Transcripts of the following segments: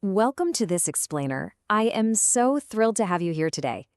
Welcome to this explainer. I am so thrilled to have you here today.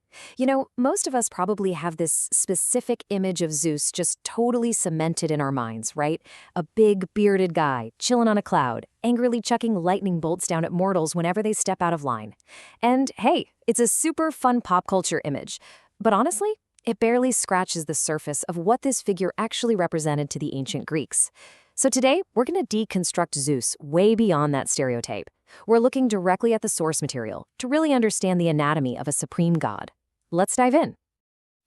Most of us probably have this specific image of Zeus just totally cemented in our minds, right? A big, bearded guy, chilling on a cloud, angrily chucking lightning bolts down at mortals whenever they step out of line. And hey, it's a super fun pop culture image. But honestly, it barely scratches the surface of what this figure actually represented to the ancient Greeks. So today, we're going to deconstruct Zeus way beyond that stereotype. We're looking directly at the source material to really understand the anatomy of a supreme god. Let's dive in.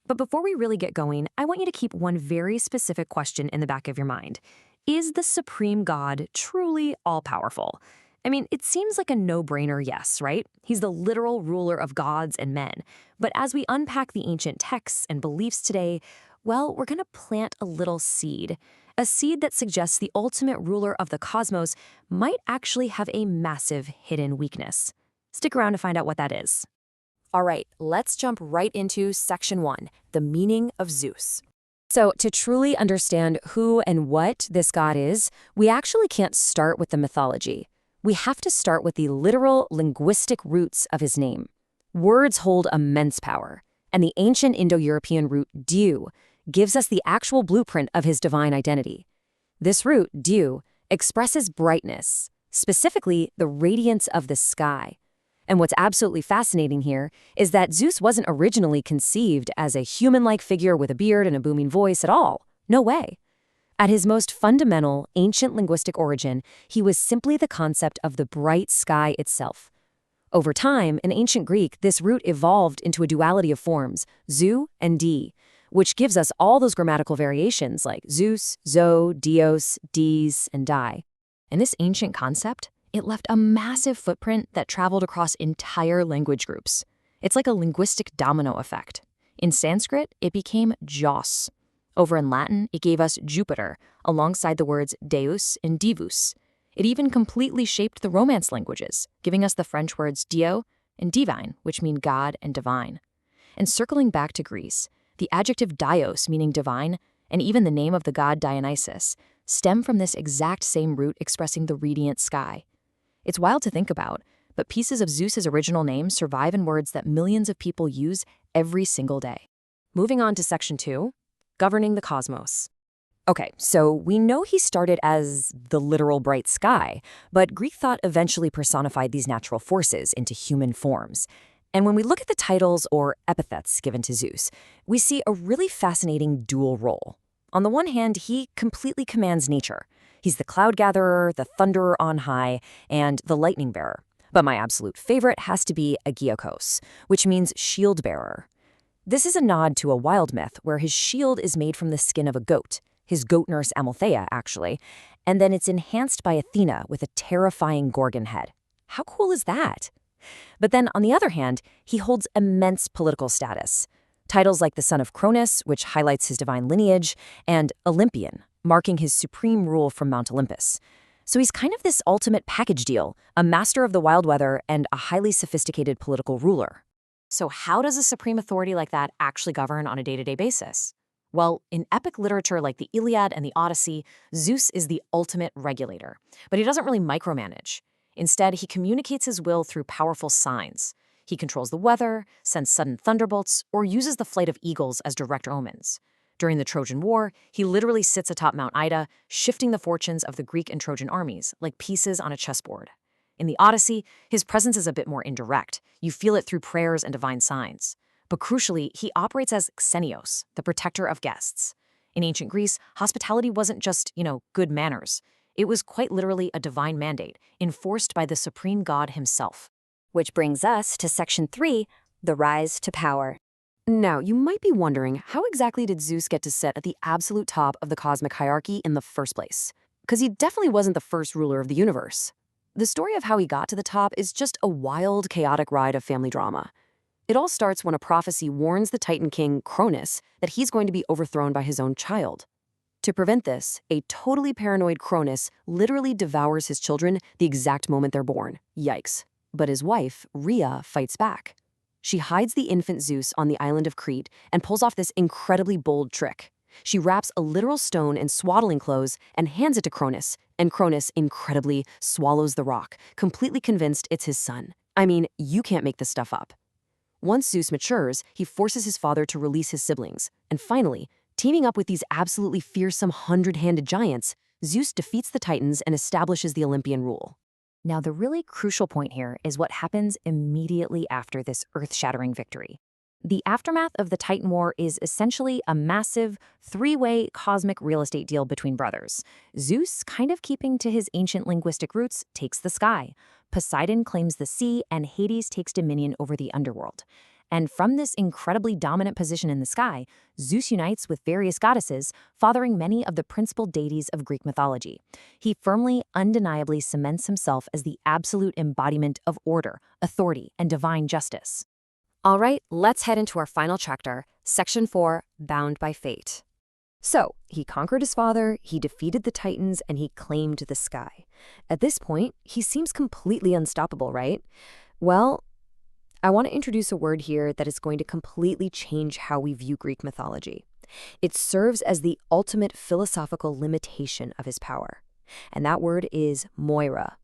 But before we really get going, I want you to keep one very specific question in the back of your mind. Is the supreme god truly all-powerful? I mean, it seems like a no-brainer yes, right? He's the literal ruler of gods and men. But as we unpack the ancient texts and beliefs today, well, we're going to plant a little seed. A seed that suggests the ultimate ruler of the cosmos might actually have a massive hidden weakness. Stick around to find out what that is. All right, let's jump right into Section 1, the meaning of Zeus. So to truly understand who and what this god is, we actually can't start with the mythology. We have to start with the literal linguistic roots of his name. Words hold immense power, and the ancient Indo-European root dieu gives us the actual blueprint of his divine identity. This root, dieu, expresses brightness, specifically the radiance of the sky. And what's absolutely fascinating here is that Zeus wasn't originally conceived as a human-like figure with a beard and a booming voice at all. No way. At his most fundamental, ancient linguistic origin, he was simply the concept of the bright sky itself. Over time, in ancient Greek, this root evolved into a duality of forms, zou and di, which gives us all those grammatical variations like Zeus, zo, dios, dis, and di. And this ancient concept, it left a massive footprint that traveled across entire language groups. It's like a linguistic domino effect. In Sanskrit, it became Jos. Over in Latin, it gave us Jupiter, alongside the words deus and divus. It even completely shaped the Romance languages, giving us the French words dio and divine, which mean God and divine. And circling back to Greece, the adjective dios, meaning divine, and even the name of the god Dionysus, stem from this exact same root expressing the radiant sky. It's wild to think about, but pieces of Zeus's original name survive in words that millions of people use every single day. Moving on to Section 2, governing the cosmos. Okay, so we know he started as the literal bright sky, but Greek thought eventually personified these natural forces into human forms. And when we look at the titles or epithets given to Zeus, we see a really fascinating dual role. On the one hand, he completely commands nature. He's the cloud gatherer, the thunderer on high, and the lightning bearer. But my absolute favorite has to be Agiokos, which means shield bearer. This is a nod to a wild myth where his shield is made from the skin of a goat, his goat nurse Amalthea, actually, and then it's enhanced by Athena with a terrifying Gorgon head. How cool is that? But then, on the other hand, he holds immense political status. Titles like the son of Cronus, which highlights his divine lineage, and Olympian, marking his supreme rule from Mount Olympus. So he's kind of this ultimate package deal, a master of the wild weather and a highly sophisticated political ruler. So how does a supreme authority like that actually govern on a day-to-day basis? Well, in epic literature like the Iliad and the Odyssey, Zeus is the ultimate regulator, but he doesn't really micromanage. Instead, he communicates his will through powerful signs. He controls the weather, sends sudden thunderbolts, or uses the flight of eagles as direct omens. During the Trojan War, he literally sits atop Mount Ida, shifting the fortunes of the Greek and Trojan armies like pieces on a chessboard. In the Odyssey, his presence is a bit more indirect. You feel it through prayers and divine signs. But crucially, he operates as Xenios, the protector of guests. In ancient Greece, hospitality wasn't just, good manners. It was quite literally a divine mandate, enforced by the supreme god himself. Which brings us to Section 3, the rise to power. Now, you might be wondering, how exactly did Zeus get to sit at the absolute top of the cosmic hierarchy in the first place? Because he definitely wasn't the first ruler of the universe. The story of how he got to the top is just a wild, chaotic ride of family drama. It all starts when a prophecy warns the Titan king, Cronus, that he's going to be overthrown by his own child. To prevent this, a totally paranoid Cronus literally devours his children the exact moment they're born. Yikes. But his wife, Rhea, fights back. She hides the infant Zeus on the island of Crete and pulls off this incredibly bold trick. She wraps a literal stone in swaddling clothes and hands it to Cronus, and Cronus, incredibly, swallows the rock, completely convinced it's his son. I mean, you can't make this stuff up. Once Zeus matures, he forces his father to release his siblings, and finally, teaming up with these absolutely fearsome hundred-handed giants, Zeus defeats the Titans and establishes the Olympian rule. Now, the really crucial point here is what happens immediately after this earth-shattering victory. The aftermath of the Titan War is essentially a massive, three-way cosmic real estate deal between brothers. Zeus, kind of keeping to his ancient linguistic roots, takes the sky. Poseidon claims the sea, and Hades takes dominion over the underworld. And from this incredibly dominant position in the sky, Zeus unites with various goddesses, fathering many of the principal deities of Greek mythology. He firmly, undeniably cements himself as the absolute embodiment of order, authority, and divine justice. All right, let's head into our final chapter, Section 4, Bound by Fate. So, he conquered his father, he defeated the Titans, and he claimed the sky. At this point, he seems completely unstoppable, right? Well, I want to introduce a word here that is going to completely change how we view Greek mythology. It serves as the ultimate philosophical limitation of his power. And that word is Moira.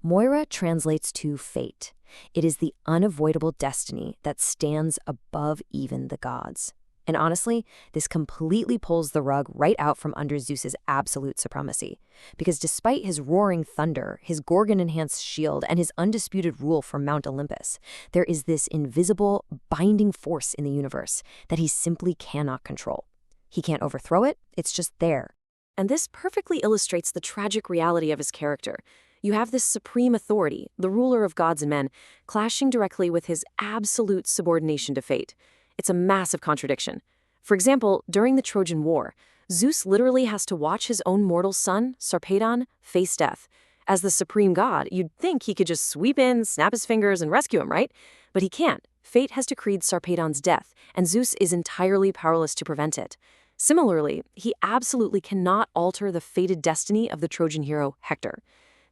Moira translates to fate. It is the unavoidable destiny that stands above even the gods. And honestly, this completely pulls the rug right out from under Zeus's absolute supremacy. Because despite his roaring thunder, his Gorgon-enhanced shield, and his undisputed rule from Mount Olympus, there is this invisible, binding force in the universe that he simply cannot control. He can't overthrow it, it's just there. And this perfectly illustrates the tragic reality of his character. You have this supreme authority, the ruler of gods and men, clashing directly with his absolute subordination to fate. It's a massive contradiction. For example, during the Trojan War, Zeus literally has to watch his own mortal son, Sarpedon, face death. As the supreme god, you'd think he could just sweep in, snap his fingers, and rescue him, right? But he can't. Fate has decreed Sarpedon's death, and Zeus is entirely powerless to prevent it. Similarly, he absolutely cannot alter the fated destiny of the Trojan hero, Hector.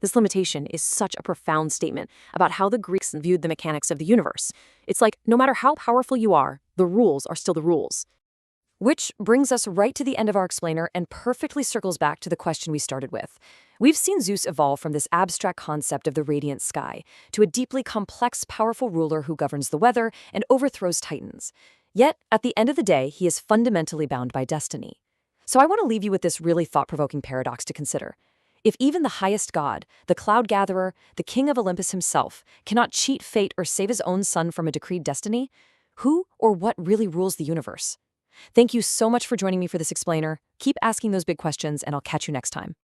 This limitation is such a profound statement about how the Greeks viewed the mechanics of the universe. It's like, no matter how powerful you are, the rules are still the rules. Which brings us right to the end of our explainer and perfectly circles back to the question we started with. We've seen Zeus evolve from this abstract concept of the radiant sky to a deeply complex, powerful ruler who governs the weather and overthrows titans. Yet, at the end of the day, he is fundamentally bound by destiny. So I want to leave you with this really thought-provoking paradox to consider. If even the highest god, the cloud gatherer, the king of Olympus himself, cannot cheat fate or save his own son from a decreed destiny, who or what really rules the universe? Thank you so much for joining me for this explainer. Keep asking those big questions, and I'll catch you next time.